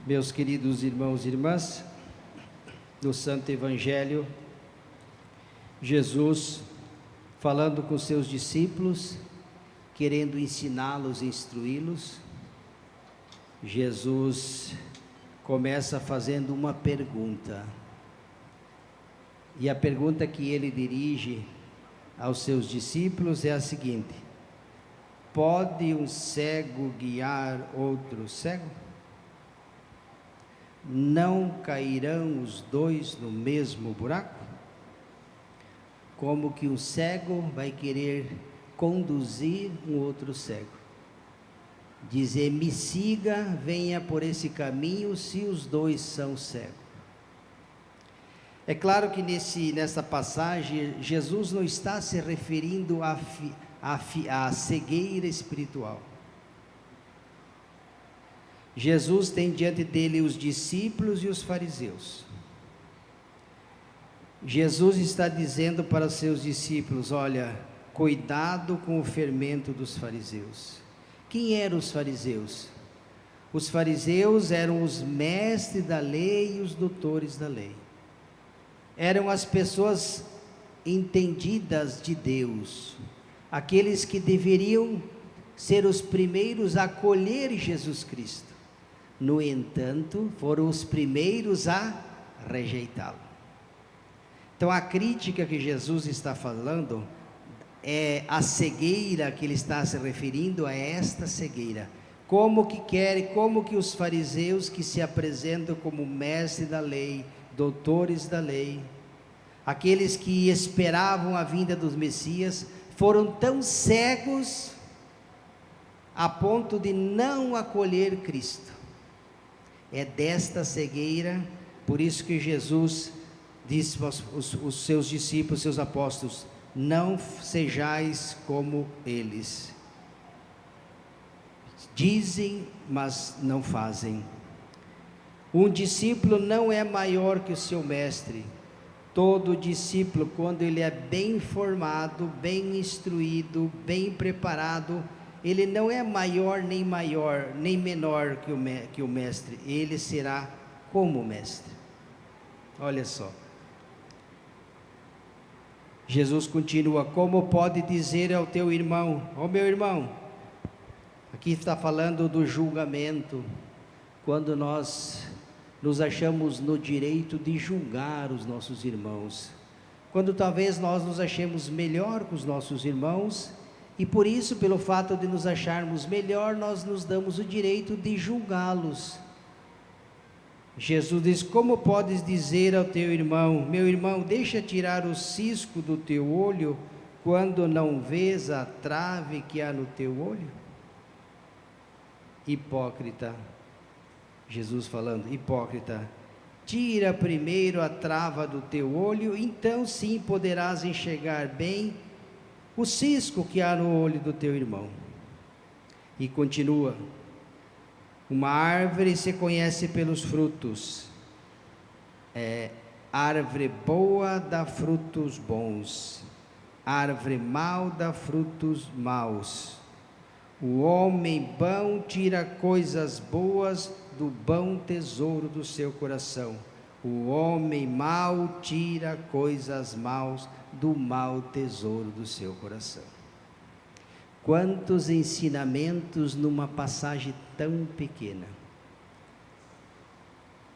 Meus queridos irmãos e irmãs, no Santo Evangelho, Jesus falando com seus discípulos, querendo ensiná-los, instruí-los, Jesus começa fazendo uma pergunta. E a pergunta que ele dirige aos seus discípulos é a seguinte: pode um cego guiar outro cego? Não cairão os dois no mesmo buraco? Como que um cego vai querer conduzir um outro cego? Dizer, me siga, venha por esse caminho, se os dois são cegos. É claro que nessa passagem, Jesus não está se referindo à cegueira espiritual. Jesus tem diante dele os discípulos e os fariseus. Jesus está dizendo para os seus discípulos, olha, cuidado com o fermento dos fariseus. Quem eram os fariseus? Os fariseus eram os mestres da lei e os doutores da lei. Eram as pessoas entendidas de Deus, aqueles que deveriam ser os primeiros a acolher Jesus Cristo. No entanto, foram os primeiros a rejeitá-lo. Então a crítica que Jesus está falando é a cegueira que ele está se referindo a esta cegueira. Como que os fariseus que se apresentam como mestres da lei, doutores da lei, aqueles que esperavam a vinda dos Messias, foram tão cegos a ponto de não acolher Cristo. É desta cegueira, por isso que Jesus disse aos os seus discípulos, seus apóstolos, não sejais como eles. Dizem, mas não fazem. Um discípulo não é maior que o seu mestre. Todo discípulo, quando ele é bem formado, bem instruído, bem preparado, ele não é maior, nem menor que o mestre. Ele será como o mestre. Olha só. Jesus continua, como pode dizer ao teu irmão, ó meu irmão, aqui está falando do julgamento, quando nós nos achamos no direito de julgar os nossos irmãos, quando talvez nós nos achemos melhor que os nossos irmãos, e por isso, pelo fato de nos acharmos melhor, nós nos damos o direito de julgá-los. Jesus diz, como podes dizer ao teu irmão, meu irmão, deixa tirar o cisco do teu olho, quando não vês a trave que há no teu olho? Hipócrita, Jesus falando, hipócrita, tira primeiro a trava do teu olho, então sim poderás enxergar bem o cisco que há no olho do teu irmão. E continua, uma árvore se conhece pelos frutos, árvore boa dá frutos bons, árvore mau dá frutos maus. O homem bom tira coisas boas do bom tesouro do seu coração. O homem mau tira coisas maus do mau tesouro do seu coração. Quantos ensinamentos numa passagem tão pequena.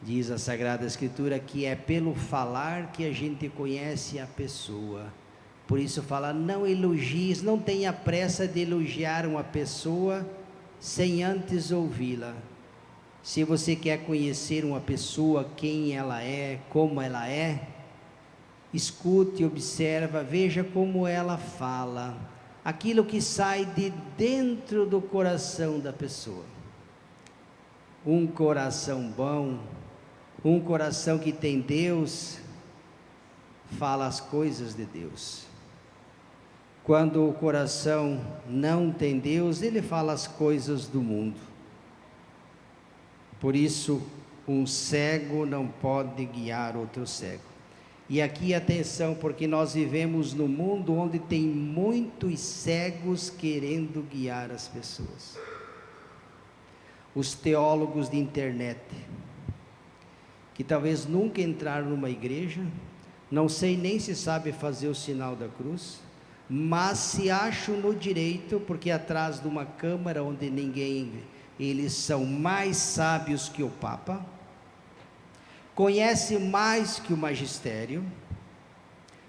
Diz a Sagrada Escritura que é pelo falar que a gente conhece a pessoa. Por isso fala, não elogies, não tenha pressa de elogiar uma pessoa sem antes ouvi-la. Se você quer conhecer uma pessoa, quem ela é, como ela é, escute, observa, veja como ela fala, aquilo que sai de dentro do coração da pessoa. Um coração bom, um coração que tem Deus, fala as coisas de Deus. Quando o coração não tem Deus, ele fala as coisas do mundo. Por isso, um cego não pode guiar outro cego. E aqui atenção, porque nós vivemos num mundo onde tem muitos cegos querendo guiar as pessoas. os teólogos de internet, que talvez nunca entraram numa igreja, não sei nem se sabe fazer o sinal da cruz, mas se acham no direito, porque atrás de uma câmara onde ninguém vê, eles são mais sábios que o Papa, conhecem mais que o magistério,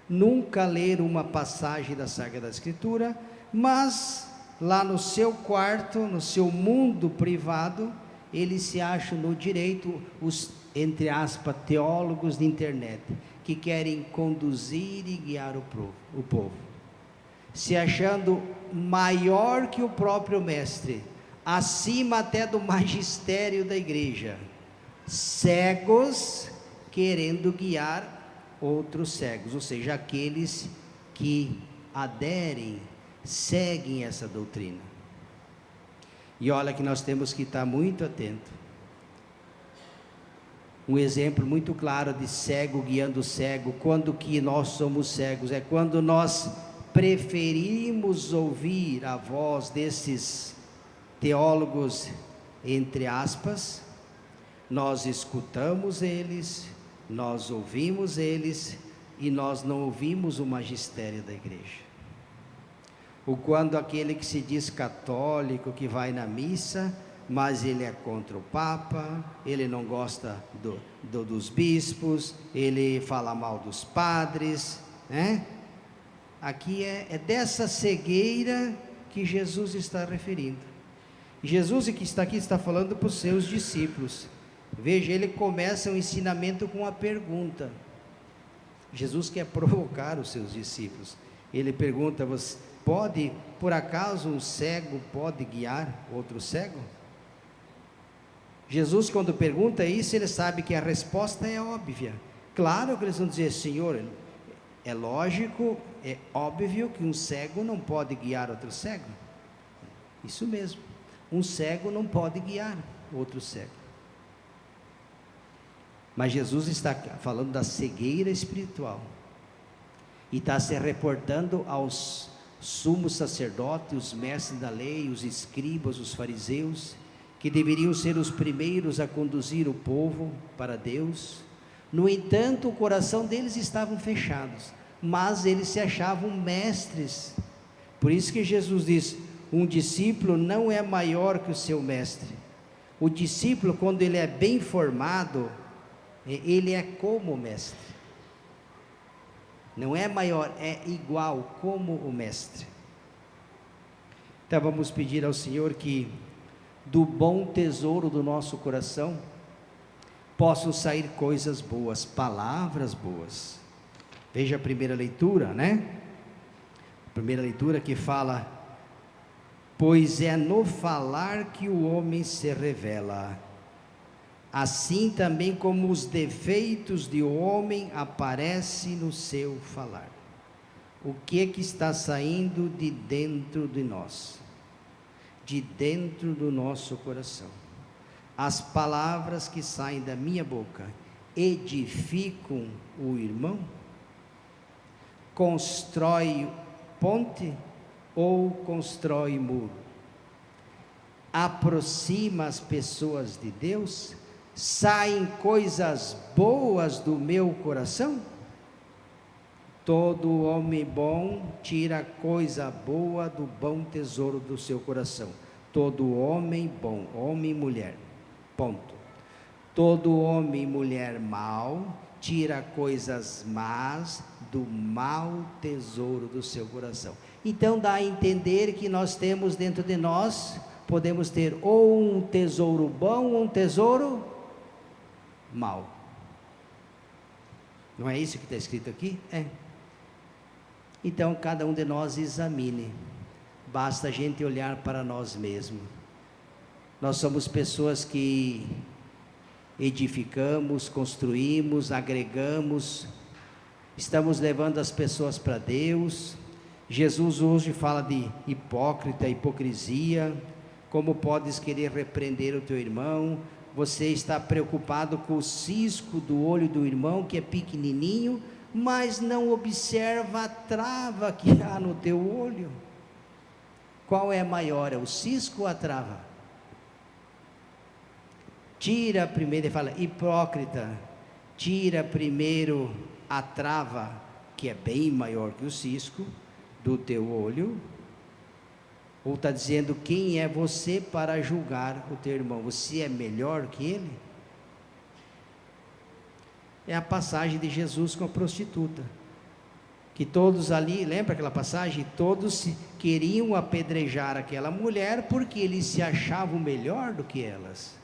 nunca leram uma passagem da Sagrada Escritura, mas lá no seu quarto, no seu mundo privado, eles se acham no direito, os, entre aspas, teólogos de internet, que querem conduzir e guiar o povo, se achando maior que o próprio mestre, acima até do magistério da igreja, cegos querendo guiar outros cegos, ou seja, aqueles que aderem, seguem essa doutrina. E olha que nós temos que estar muito atento. Um exemplo muito claro de cego guiando cego, quando que nós somos cegos, é quando nós preferimos ouvir a voz desses teólogos, entre aspas, nós escutamos eles, nós ouvimos eles, e nós não ouvimos o magistério da igreja. Ou quando aquele que se diz católico, que vai na missa, mas ele é contra o Papa, ele não gosta dos bispos, ele fala mal dos padres, né? Aqui é dessa cegueira que Jesus está referindo. Jesus que está aqui está falando para os seus discípulos. Veja, ele começa o ensinamento com uma pergunta. Jesus quer provocar os seus discípulos. Ele pergunta: você pode, por acaso um cego pode guiar outro cego? Jesus, quando pergunta isso, ele sabe que a resposta é óbvia. Claro que eles vão dizer: Senhor, é lógico, é óbvio que um cego não pode guiar outro cego. Isso mesmo, um cego não pode guiar outro cego. Mas Jesus está falando da cegueira espiritual, e está se reportando aos sumos sacerdotes, os mestres da lei, os escribas, os fariseus, que deveriam ser os primeiros a conduzir o povo para Deus. No entanto, o coração deles estava fechado, mas eles se achavam mestres. Por isso que Jesus diz: um discípulo não é maior que o seu mestre. O discípulo, quando ele é bem formado, ele é como o mestre. Não é maior, é igual como o mestre. Então vamos pedir ao Senhor que do bom tesouro do nosso coração possam sair coisas boas, palavras boas. Veja a primeira leitura, né? A primeira leitura que fala: pois é no falar que o homem se revela, assim também como os defeitos de o homem aparecem no seu falar. O que está saindo de dentro de nós? De dentro do nosso coração. As palavras que saem da minha boca edificam o irmão? Constrói ponte ou constrói muro? Aproxima as pessoas de Deus? Saem coisas boas do meu coração? Todo homem bom tira coisa boa do bom tesouro do seu coração. Todo homem bom, homem e mulher, ponto. Todo homem e mulher mau tira coisas más do mau tesouro do seu coração. Então dá a entender que nós temos dentro de nós, podemos ter ou um tesouro bom ou um tesouro mau. Não é isso que está escrito aqui? É. Então cada um de nós examine, basta a gente olhar para nós mesmos. Nós somos pessoas que edificamos, construímos, agregamos, estamos levando as pessoas para Deus. Jesus hoje fala de hipócrita, hipocrisia. Como podes querer repreender o teu irmão? Você está preocupado com o cisco do olho do irmão, que é pequenininho, mas não observa a trava que há no teu olho. Qual é maior, é o cisco ou a trava? Tira primeiro, ele fala, hipócrita, tira primeiro a trava, que é bem maior que o cisco, do teu olho. Ou está dizendo, quem é você para julgar o teu irmão? Você é melhor que ele? É a passagem de Jesus com a prostituta, que todos ali, lembra aquela passagem? Todos queriam apedrejar aquela mulher, porque eles se achavam melhor do que elas,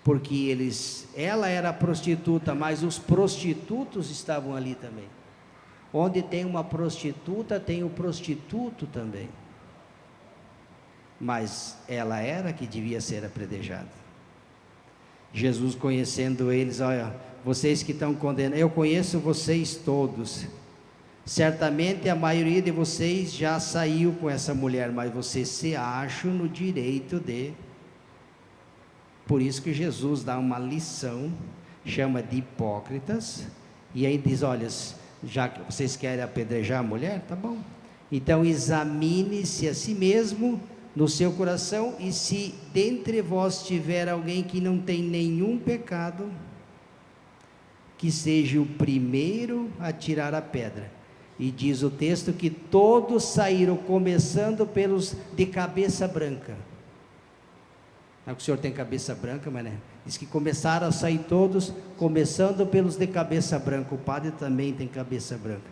porque ela era a prostituta, mas os prostitutos estavam ali também. Onde tem uma prostituta, tem o prostituto também, mas ela era que devia ser apedrejada. Jesus, conhecendo eles, olha, vocês que estão condenando, eu conheço vocês todos, certamente a maioria de vocês já saiu com essa mulher, mas vocês se acham no direito de. Por isso que Jesus dá uma lição, chama de hipócritas, e aí diz, olha, já que vocês querem apedrejar a mulher, tá bom, então examine-se a si mesmo no seu coração, e se dentre vós tiver alguém que não tem nenhum pecado, que seja o primeiro a tirar a pedra. E diz o texto que todos saíram, começando pelos de cabeça branca. Não é que o senhor tem cabeça branca, mas né? Diz que começaram a sair todos, começando pelos de cabeça branca. O padre também tem cabeça branca.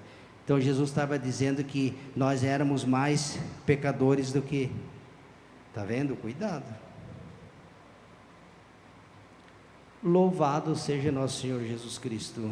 Então Jesus estava dizendo que nós éramos mais pecadores do que... Está vendo? Cuidado. Louvado seja nosso Senhor Jesus Cristo.